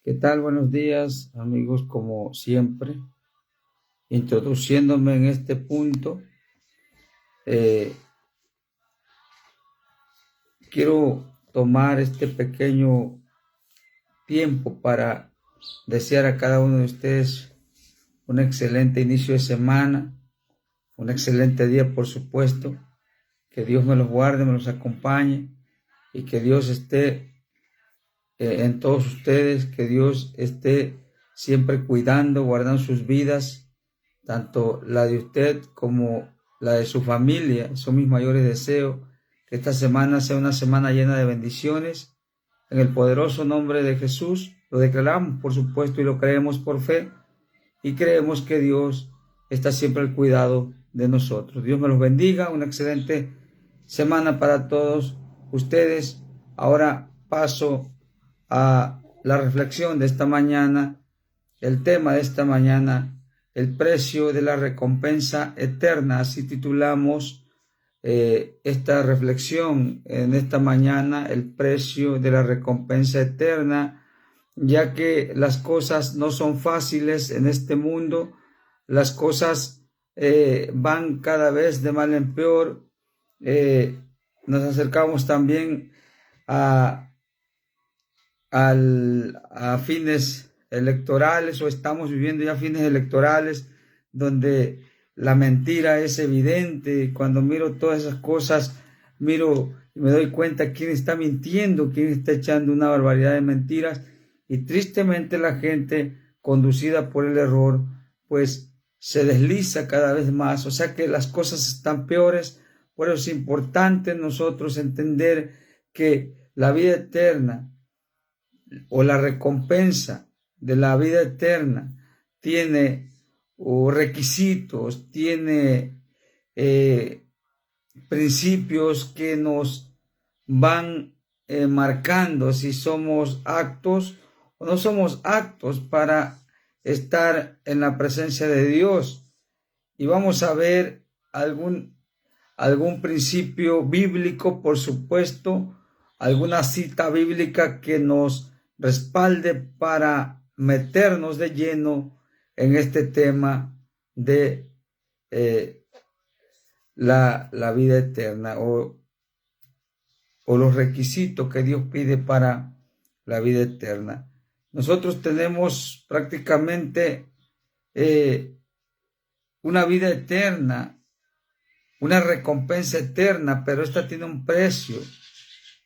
¿Qué tal? Buenos días, amigos, como siempre. Introduciéndome en este punto, eh, quiero tomar este pequeño tiempo para desear a cada uno de ustedes un excelente inicio de semana, un excelente día, por supuesto. Que Dios me los guarde, me los acompañe y que Dios esté en todos ustedes, que Dios esté siempre cuidando, guardando sus vidas, tanto la de usted como la de su familia. Son mis mayores deseos, que esta semana sea una semana llena de bendiciones. En el poderoso nombre de Jesús lo declaramos, por supuesto, y lo creemos por fe, y creemos que Dios está siempre al cuidado de nosotros. Dios me los bendiga, una excelente semana para todos ustedes. Ahora paso a la reflexión de esta mañana, el tema de esta mañana: el precio de la recompensa eterna. Así titulamos esta reflexión en esta mañana, el precio de la recompensa eterna, ya que las cosas no son fáciles en este mundo, las cosas van cada vez de mal en peor. Nos acercamos también a fines electorales, o estamos viviendo ya fines electorales, donde la mentira es evidente. Cuando miro todas esas cosas, miro y me doy cuenta quién está mintiendo, quién está echando una barbaridad de mentiras, y tristemente la gente, conducida por el error, pues se desliza cada vez más. O sea que las cosas están peores. Por eso es importante nosotros entender que la vida eterna, o la recompensa de la vida eterna, tiene requisitos, tiene principios que nos van marcando si somos aptos o no somos aptos para estar en la presencia de Dios. Y vamos a ver algún principio bíblico, por supuesto, alguna cita bíblica que nos respalde para meternos de lleno en este tema de la vida eterna, o los requisitos que Dios pide para la vida eterna. Nosotros tenemos prácticamente una vida eterna, una recompensa eterna, pero esta tiene un precio,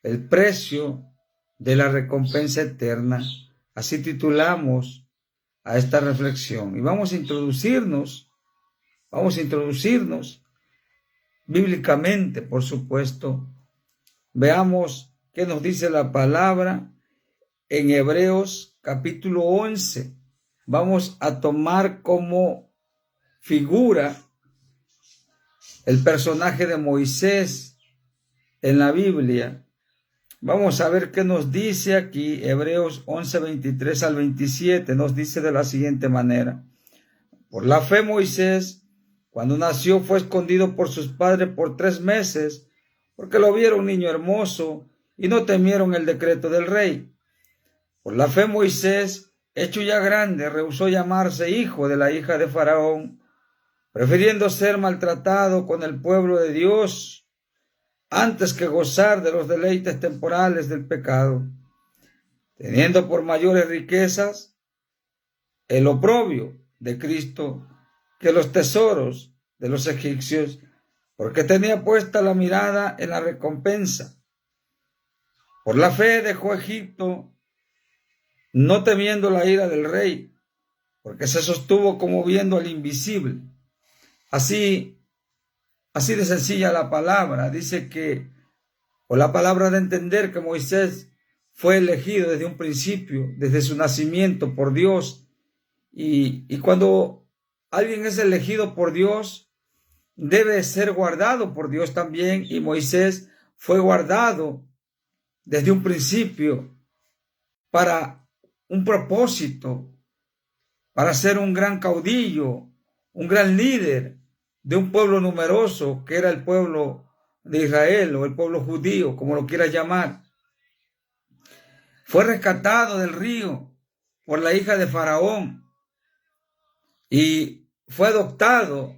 el precio de la recompensa eterna. Así titulamos a esta reflexión, y vamos a introducirnos bíblicamente, por supuesto. Veamos qué nos dice la palabra en Hebreos capítulo 11. Vamos a tomar como figura el personaje de Moisés en la Biblia. Vamos a ver qué nos dice aquí. Hebreos 11, 23 al 27 nos dice de la siguiente manera: por la fe Moisés, cuando nació, fue escondido por sus padres por 3 meses, porque lo vieron niño hermoso y no temieron el decreto del rey. Por la fe Moisés, hecho ya grande, rehusó llamarse hijo de la hija de Faraón, prefiriendo ser maltratado con el pueblo de Dios antes que gozar de los deleites temporales del pecado, teniendo por mayores riquezas el oprobio de Cristo que los tesoros de los egipcios, porque tenía puesta la mirada en la recompensa. Por la fe dejó Egipto, no temiendo la ira del rey, porque se sostuvo como viendo al invisible. Así de sencilla la palabra. Dice que, o la palabra de entender, que Moisés fue elegido desde un principio, desde su nacimiento, por Dios. Y cuando alguien es elegido por Dios, debe ser guardado por Dios también. Y Moisés fue guardado desde un principio para un propósito, para ser un gran caudillo, un gran líder de un pueblo numeroso, que era el pueblo de Israel, o el pueblo judío, como lo quieras llamar. Fue rescatado del río por la hija de Faraón y fue adoptado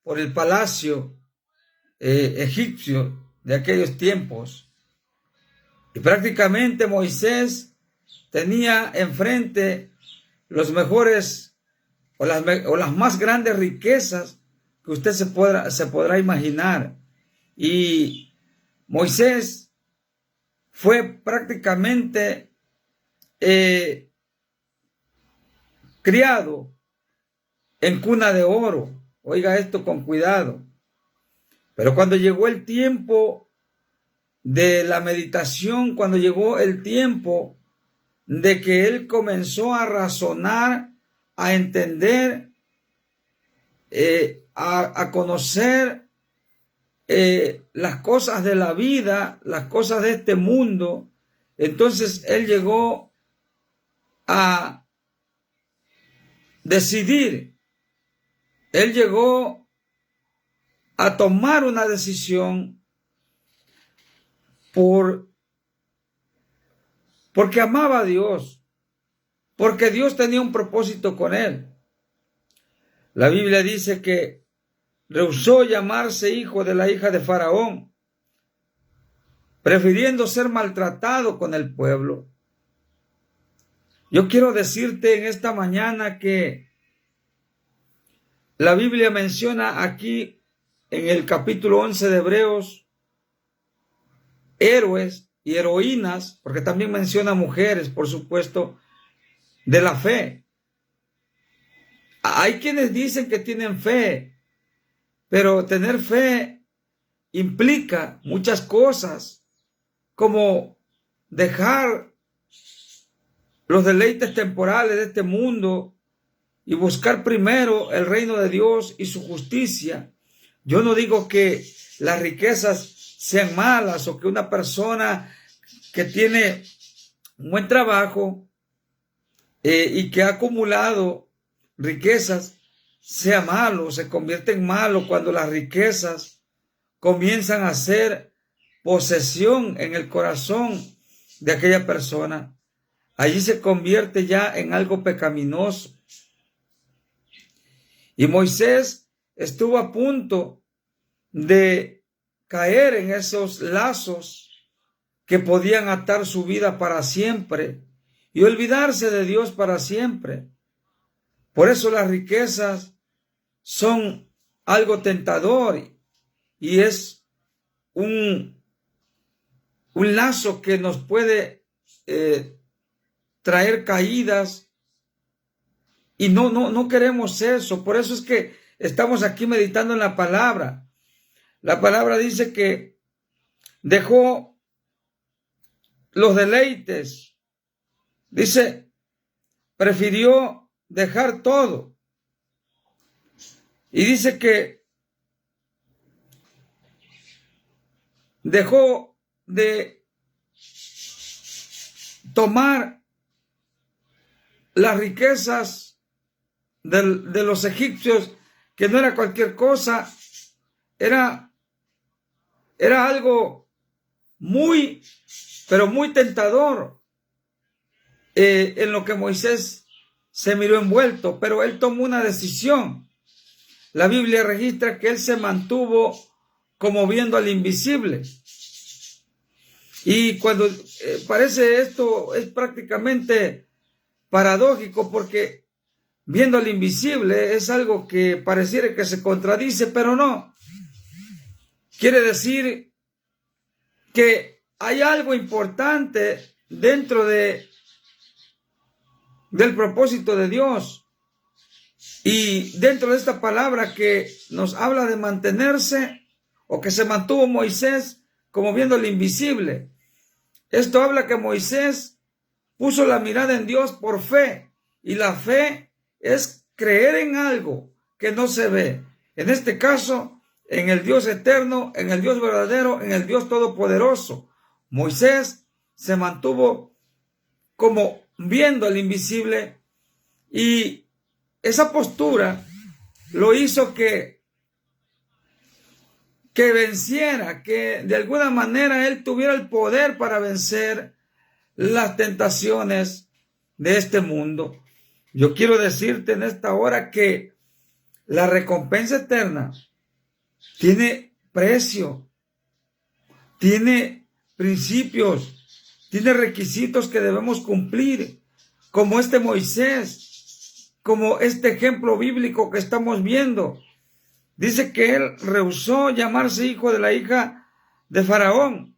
por el palacio egipcio de aquellos tiempos. Y prácticamente Moisés tenía enfrente los mejores o las más grandes riquezas que usted se podrá imaginar. Y Moisés fue prácticamente criado en cuna de oro. Oiga esto con cuidado. Pero cuando llegó el tiempo de la meditación, cuando llegó el tiempo de que él comenzó a razonar, a entender, a conocer las cosas de la vida, las cosas de este mundo, entonces él llegó a decidir, él llegó a tomar una decisión porque amaba a Dios, porque Dios tenía un propósito con él. La Biblia dice que rehusó llamarse hijo de la hija de Faraón, prefiriendo ser maltratado con el pueblo. Yo quiero decirte en esta mañana que la Biblia menciona aquí en el capítulo 11 de Hebreos héroes y heroínas, porque también menciona mujeres, por supuesto, de la fe. Hay quienes dicen que tienen fe, pero tener fe implica muchas cosas, como dejar los deleites temporales de este mundo y buscar primero el reino de Dios y su justicia. Yo no digo que las riquezas sean malas o que una persona que tiene un buen trabajo y que ha acumulado riquezas sea malo, se convierte en malo cuando las riquezas comienzan a ser posesión en el corazón de aquella persona. Allí se convierte ya en algo pecaminoso. Y Moisés estuvo a punto de caer en esos lazos que podían atar su vida para siempre y olvidarse de Dios para siempre. Por eso las riquezas son algo tentador y es un lazo que nos puede traer caídas y no queremos eso. Por eso es que estamos aquí meditando en la palabra. La palabra dice que dejó los deleites. Dice, prefirió dejar todo. Y dice que dejó de tomar las riquezas de los egipcios, que no era cualquier cosa, era algo muy, pero muy tentador en lo que Moisés se miró envuelto, pero él tomó una decisión. La Biblia registra que él se mantuvo como viendo al invisible. Y cuando parece esto es prácticamente paradójico, porque viendo al invisible es algo que pareciera que se contradice, pero no. Quiere decir que hay algo importante dentro del propósito de Dios. Y dentro de esta palabra que nos habla de mantenerse, o que se mantuvo Moisés como viendo lo invisible. Esto habla que Moisés puso la mirada en Dios por fe. Y la fe es creer en algo que no se ve. En este caso, en el Dios eterno, en el Dios verdadero, en el Dios todopoderoso. Moisés se mantuvo como viendo el invisible, y esa postura lo hizo que venciera, que de alguna manera él tuviera el poder para vencer las tentaciones de este mundo. Yo quiero decirte en esta hora que la recompensa eterna tiene precio, tiene principios, tiene requisitos que debemos cumplir, como este Moisés, como este ejemplo bíblico que estamos viendo. Dice que él rehusó llamarse hijo de la hija de Faraón.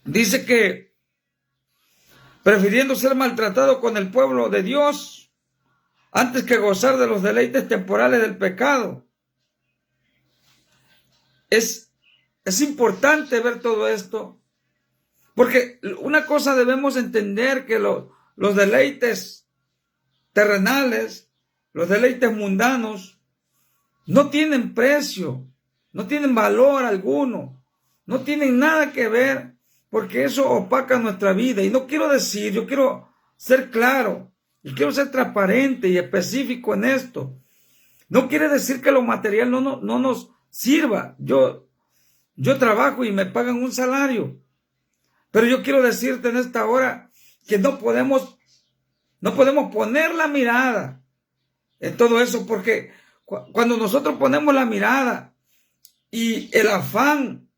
Dice que prefiriendo ser maltratado con el pueblo de Dios antes que gozar de los deleites temporales del pecado. Es importante ver todo esto, porque una cosa debemos entender, que los deleites terrenales, los deleites mundanos, no tienen precio, no tienen valor alguno, no tienen nada que ver, porque eso opaca nuestra vida. Y no quiero decir, yo quiero ser claro y quiero ser transparente y específico en esto. No quiere decir que lo material no nos sirva. Yo trabajo y me pagan un salario, pero yo quiero decirte en esta hora que no podemos poner la mirada en todo eso, porque cuando nosotros ponemos la mirada y el afán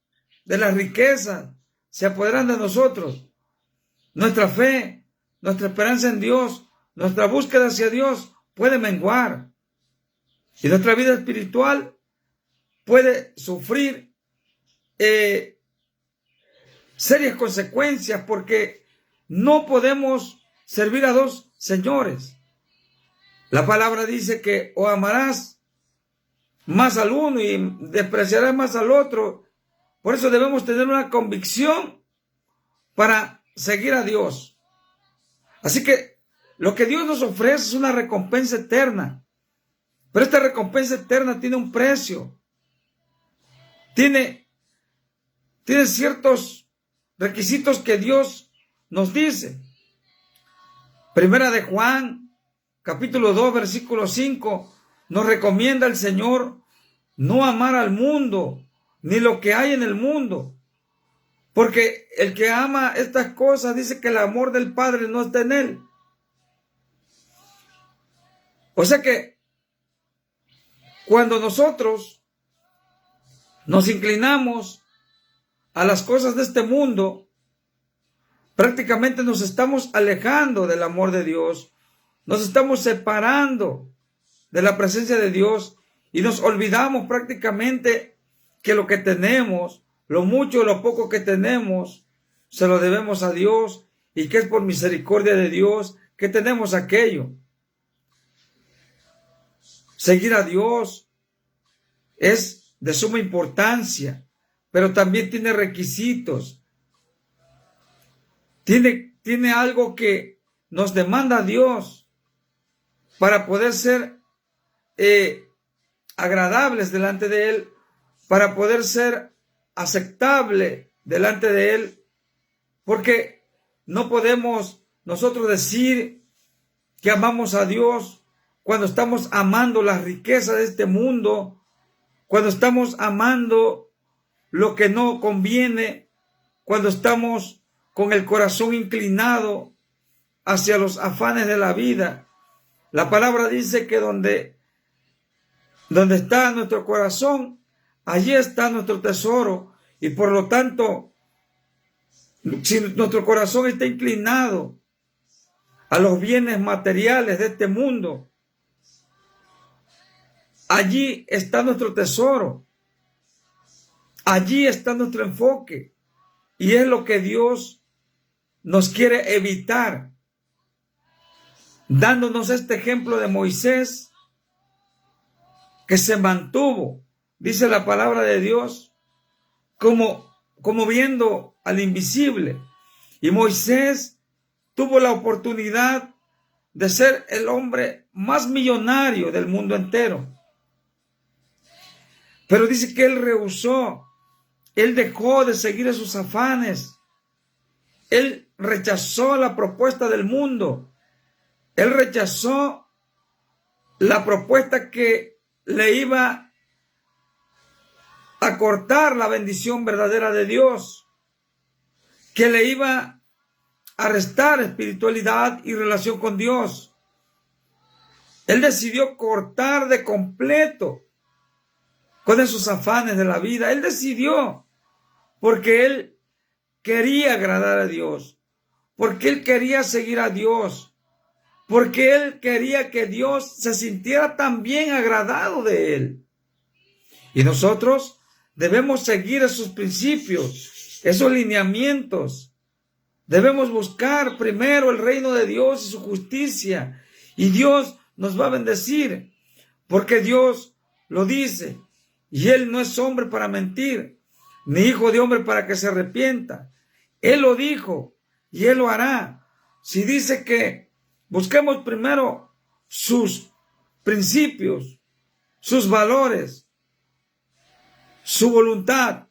de la riqueza se apoderan de nosotros, nuestra fe, nuestra esperanza en Dios, nuestra búsqueda hacia Dios puede menguar, y nuestra vida espiritual puede sufrir serias consecuencias, porque no podemos servir a dos señores. La palabra dice que o amarás más al uno y despreciarás más al otro. Por eso debemos tener una convicción para seguir a Dios. Así que lo que Dios nos ofrece es una recompensa eterna, pero esta recompensa eterna tiene un precio, tiene ciertos requisitos que Dios nos dice. Primera de Juan, capítulo 2, versículo 5, nos recomienda el Señor no amar al mundo, ni lo que hay en el mundo, porque el que ama estas cosas dice que el amor del Padre no está en él. O sea que cuando nosotros nos inclinamos a las cosas de este mundo, prácticamente nos estamos alejando del amor de Dios, nos estamos separando de la presencia de Dios y nos olvidamos prácticamente que lo que tenemos, lo mucho o lo poco que tenemos, se lo debemos a Dios, y que es por misericordia de Dios que tenemos aquello. Seguir a Dios es de suma importancia, pero también tiene requisitos. Tiene algo que nos demanda Dios para poder ser agradables delante de Él, para poder ser aceptable delante de Él, porque no podemos nosotros decir que amamos a Dios cuando estamos amando las riquezas de este mundo, cuando estamos amando lo que no conviene, cuando estamos con el corazón inclinado hacia los afanes de la vida. La palabra dice que donde está nuestro corazón, allí está nuestro tesoro. Y por lo tanto, si nuestro corazón está inclinado a los bienes materiales de este mundo, allí está nuestro tesoro, allí está nuestro enfoque, y es lo que Dios nos quiere evitar, dándonos este ejemplo de Moisés, que se mantuvo, dice la palabra de Dios, como viendo al invisible. Y Moisés tuvo la oportunidad de ser el hombre más millonario del mundo entero. Pero dice que él rehusó, él dejó de seguir a sus afanes, él rechazó la propuesta del mundo, él rechazó la propuesta que le iba a cortar la bendición verdadera de Dios, que le iba a restar espiritualidad y relación con Dios. Él decidió cortar de completo con esos afanes de la vida. Él decidió porque él quería agradar a Dios, porque él quería seguir a Dios, porque él quería que Dios se sintiera también agradado de él. Y nosotros debemos seguir esos principios, esos lineamientos. Debemos buscar primero el reino de Dios y su justicia, y Dios nos va a bendecir, porque Dios lo dice, y Él no es hombre para mentir, ni hijo de hombre para que se arrepienta. Él lo dijo, y Él lo hará. Si dice que busquemos primero sus principios, sus valores, su voluntad,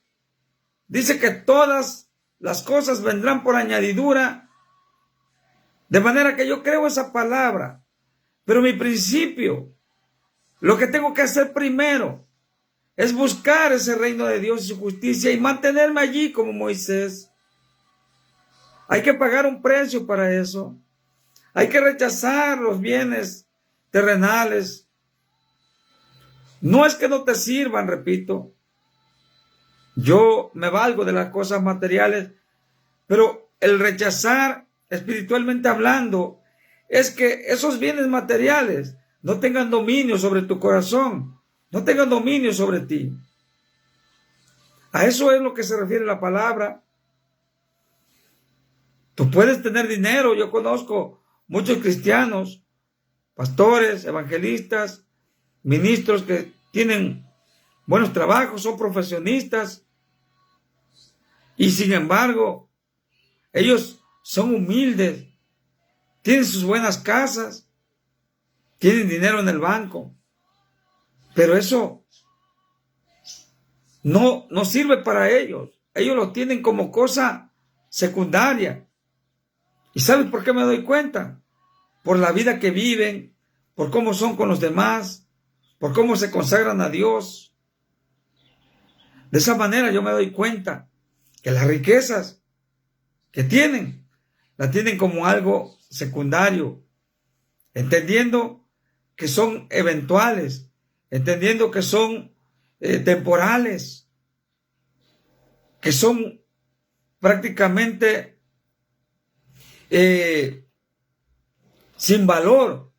dice que todas las cosas vendrán por añadidura, de manera que yo creo esa palabra. Pero mi principio, lo que tengo que hacer primero, es buscar ese reino de Dios y su justicia y mantenerme allí como Moisés. Hay que pagar un precio para eso. Hay que rechazar los bienes terrenales. No es que no te sirvan, repito. Yo me valgo de las cosas materiales, pero el rechazar, espiritualmente hablando, es que esos bienes materiales no tengan dominio sobre tu corazón, no tengan dominio sobre ti. A eso es lo que se refiere la palabra. Tú puedes tener dinero. Yo conozco muchos cristianos, pastores, evangelistas, ministros que tienen buenos trabajos, son profesionistas, y sin embargo, ellos son humildes, tienen sus buenas casas, tienen dinero en el banco, pero eso no sirve para ellos. Ellos lo tienen como cosa secundaria. ¿Y sabes por qué me doy cuenta? Por la vida que viven, por cómo son con los demás, por cómo se consagran a Dios. De esa manera yo me doy cuenta que las riquezas que tienen, las tienen como algo secundario, entendiendo que son eventuales, entendiendo que son temporales, que son prácticamente sin valor.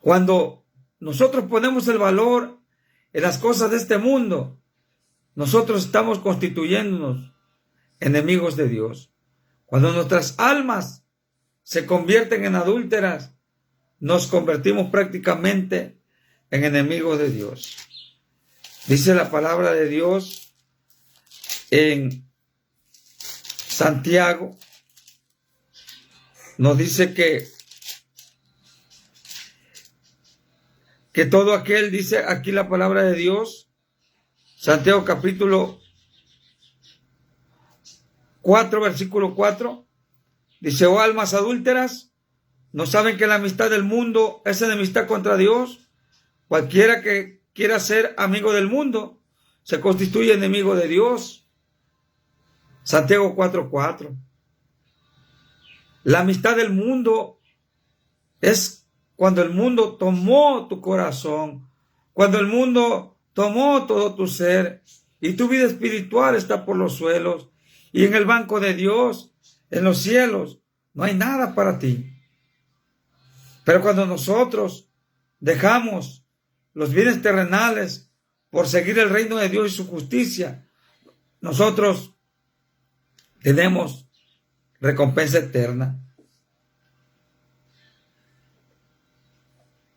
Cuando nosotros ponemos el valor en las cosas de este mundo, nosotros estamos constituyéndonos enemigos de Dios. Cuando nuestras almas se convierten en adúlteras, nos convertimos prácticamente en enemigos de Dios. Dice la palabra de Dios en Santiago, nos dice que todo aquel, dice aquí la palabra de Dios, Santiago capítulo 4, versículo 4, dice: oh almas adúlteras, ¿no saben que la amistad del mundo es enemistad contra Dios? Cualquiera que quiera ser amigo del mundo se constituye enemigo de Dios. Santiago 4:4. La amistad del mundo es cuando el mundo tomó tu corazón, cuando el mundo tomó todo tu ser y tu vida espiritual está por los suelos, y en el banco de Dios, en los cielos, no hay nada para ti. Pero cuando nosotros dejamos los bienes terrenales por seguir el reino de Dios y su justicia, nosotros tenemos recompensa eterna.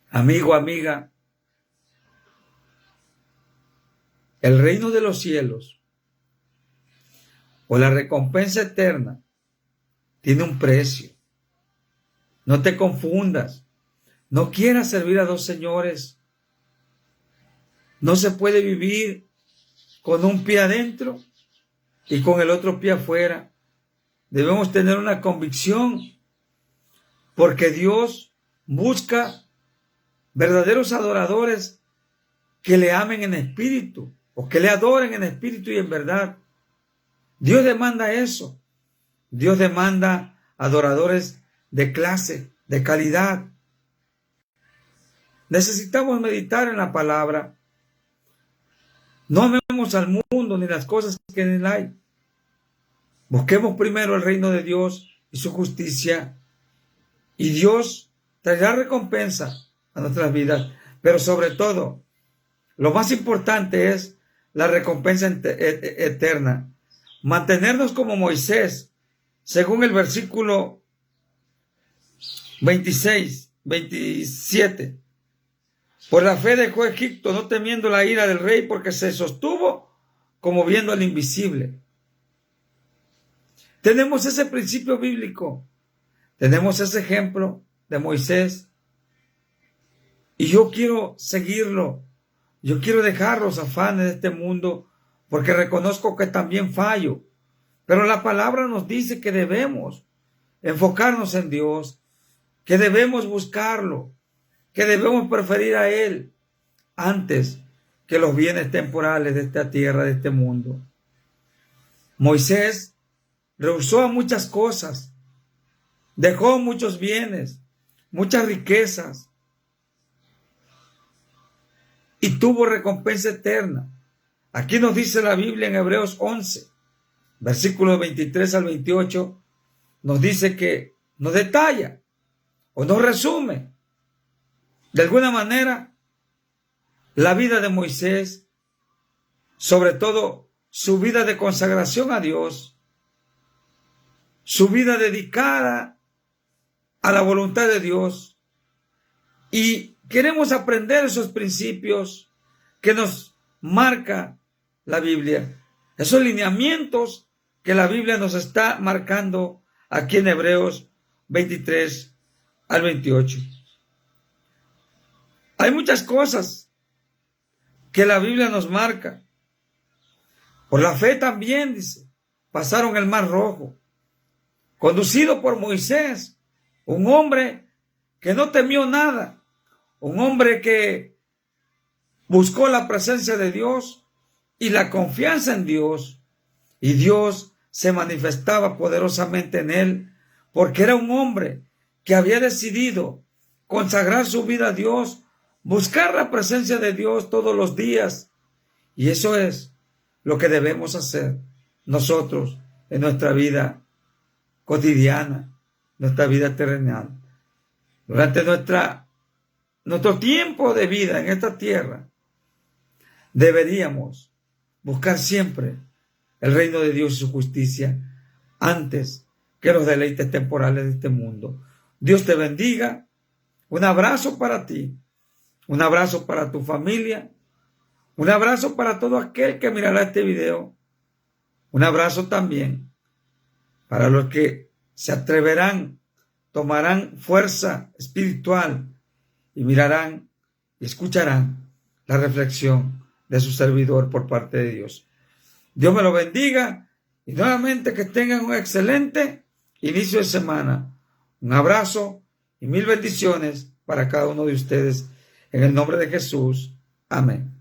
Amigo, amiga, el reino de los cielos o la recompensa eterna tiene un precio. No te confundas. No quieras servir a dos señores. No se puede vivir con un pie adentro y con el otro pie afuera. Debemos tener una convicción, porque Dios busca verdaderos adoradores que le amen en espíritu, o que le adoren en espíritu y en verdad. Dios demanda eso. Dios demanda adoradores de clase, de calidad. Necesitamos meditar en la palabra. No amemos al mundo ni las cosas que en él hay. Busquemos primero el reino de Dios y su justicia, y Dios traerá recompensa a nuestras vidas. Pero sobre todo, lo más importante es la recompensa eterna. Mantenernos como Moisés, según el versículo 26, 27. Por la fe dejó Egipto, no temiendo la ira del rey, porque se sostuvo como viendo al invisible. Tenemos ese principio bíblico, tenemos ese ejemplo de Moisés, y yo quiero seguirlo. Yo quiero dejar los afanes de este mundo, porque reconozco que también fallo. Pero la palabra nos dice que debemos enfocarnos en Dios, que debemos buscarlo, que debemos preferir a Él antes que los bienes temporales de esta tierra, de este mundo. Moisés rehusó a muchas cosas, dejó muchos bienes, muchas riquezas, y tuvo recompensa eterna. Aquí nos dice la Biblia en Hebreos 11, versículos 23 al 28, nos dice que nos detalla o nos resume de alguna manera la vida de Moisés, sobre todo su vida de consagración a Dios, su vida dedicada a la voluntad de Dios. Y queremos aprender esos principios que nos marca la Biblia, esos lineamientos que la Biblia nos está marcando aquí en Hebreos 23 al 28. Hay muchas cosas que la Biblia nos marca. Por la fe también, dice, pasaron el Mar Rojo, conducido por Moisés, un hombre que no temió nada, un hombre que buscó la presencia de Dios y la confianza en Dios, y Dios se manifestaba poderosamente en él, porque era un hombre que había decidido consagrar su vida a Dios, buscar la presencia de Dios todos los días. Y eso es lo que debemos hacer nosotros en nuestra vida cotidiana, nuestra vida terrenal. Durante nuestro tiempo de vida en esta tierra, deberíamos buscar siempre el reino de Dios y su justicia antes que los deleites temporales de este mundo. Dios te bendiga. Un abrazo para ti. Un abrazo para tu familia. Un abrazo para todo aquel que mirará este video. Un abrazo también para los que se atreverán, tomarán fuerza espiritual y mirarán y escucharán la reflexión de su servidor por parte de Dios. Dios me lo bendiga y nuevamente que tengan un excelente inicio de semana. Un abrazo y 1000 bendiciones para cada uno de ustedes en el nombre de Jesús. Amén.